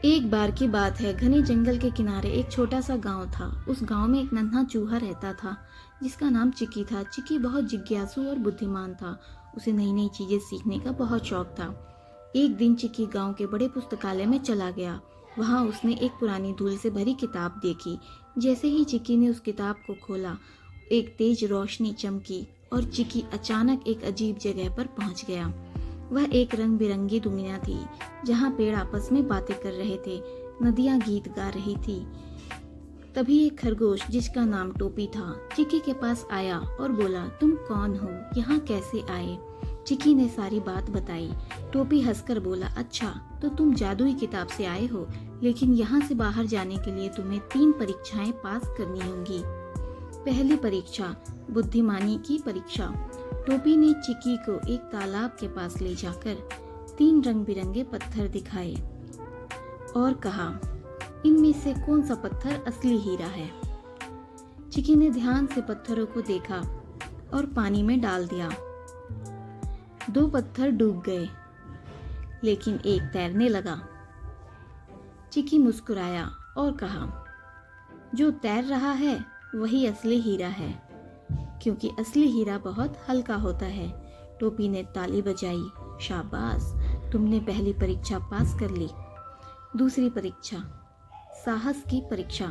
एक बार की बात है, घने जंगल के किनारे एक छोटा सा गांव था। उस गांव में एक नन्हा चूहा रहता था जिसका नाम चिक्की था। चिक्की बहुत जिज्ञासु और बुद्धिमान था। उसे नई नई चीजें सीखने का बहुत शौक था। एक दिन चिक्की गांव के बड़े पुस्तकालय में चला गया। वहां उसने एक पुरानी धूल से भरी किताब देखी। जैसे ही चिक्की ने उस किताब को खोला, एक तेज रोशनी चमकी और चिक्की अचानक एक अजीब जगह पर पहुंच गया। वह एक रंग बिरंगी दुनिया थी जहाँ पेड़ आपस में बातें कर रहे थे, नदियाँ गीत गा रही थी। तभी एक खरगोश जिसका नाम टोपी था चिक्की के पास आया और बोला, तुम कौन हो, यहाँ कैसे आए? चिक्की ने सारी बात बताई। टोपी हंसकर बोला, अच्छा तो तुम जादुई किताब से आए हो, लेकिन यहाँ से बाहर जाने के लिए तुम्हें 3 परीक्षाएं पास करनी होंगी। पहली परीक्षा, बुद्धिमानी की परीक्षा। टोपी ने चिक्की को एक तालाब के पास ले जाकर 3 रंग बिरंगे पत्थर दिखाए और कहा, इनमें से कौन सा पत्थर असली हीरा है? चिक्की ने ध्यान से पत्थरों को देखा और पानी में डाल दिया। 2 पत्थर डूब गए, लेकिन एक तैरने लगा। चिक्की मुस्कुराया और कहा, जो तैर रहा है वही असली हीरा है, क्योंकि असली हीरा बहुत हल्का होता है। टोपी ने ताली बजाई, शाबाश, तुमने पहली परीक्षा पास कर ली। दूसरी परीक्षा, साहस की परीक्षा।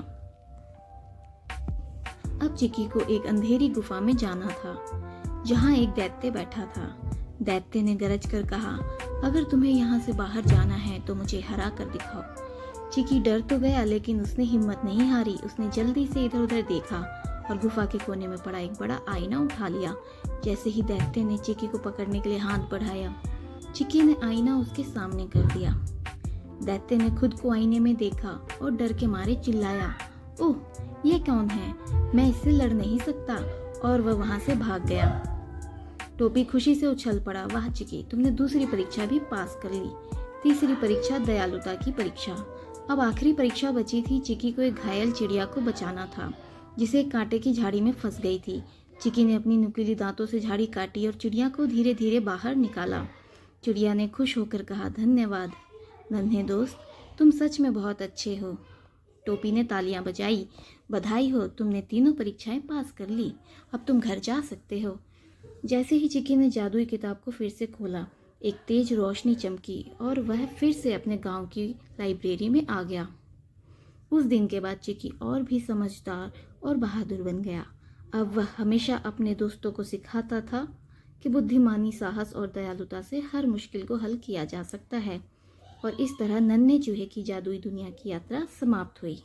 अब चिक्की को एक अंधेरी गुफा में जाना था जहां एक दैत्य बैठा था। दैत्य ने गरज कर कहा, अगर तुम्हें यहाँ से बाहर जाना है तो मुझे हरा कर दिखाओ। चिक्की डर तो गया, लेकिन उसने हिम्मत नहीं हारी। उसने जल्दी से इधर उधर देखा और गुफा के कोने में पड़ा एक बड़ा आईना उठा लिया। जैसे ही दैत्य ने चिक्की को पकड़ने के लिए हाथ बढ़ाया, चिक्की ने आईना उसके सामने कर दिया। दैत्य ने खुद को आईने में देखा और डर के मारे चिल्लाया, ओह, ये कौन है? मैं इससे लड़ नहीं सकता। और वह वहां से भाग गया। टोपी खुशी से उछल पड़ा, वाह चिक्की, तुमने दूसरी परीक्षा भी पास कर ली। तीसरी परीक्षा, दयालुता की परीक्षा। अब आखिरी परीक्षा बची थी। चिक्की को एक घायल चिड़िया को बचाना था जिसे कांटे की झाड़ी में फंस गई थी। चिक्की ने अपनी नुकीली दांतों से झाड़ी काटी और चिड़िया को धीरे धीरे बाहर निकाला। चिड़िया ने खुश होकर कहा, धन्यवाद नन्हे दोस्त, तुम सच में बहुत अच्छे हो। टोपी ने तालियां बजाई, बधाई हो, तुमने तीनों परीक्षाएं पास कर ली। अब तुम घर जा सकते हो। जैसे ही चिक्की ने जादुई किताब को फिर से खोला, एक तेज रोशनी चमकी और वह फिर से अपने गांव की लाइब्रेरी में आ गया। उस दिन के बाद चिक्की और भी समझदार और बहादुर बन गया। अब वह हमेशा अपने दोस्तों को सिखाता था कि बुद्धिमानी, साहस और दयालुता से हर मुश्किल को हल किया जा सकता है। और इस तरह नन्हे चूहे की जादुई दुनिया की यात्रा समाप्त हुई।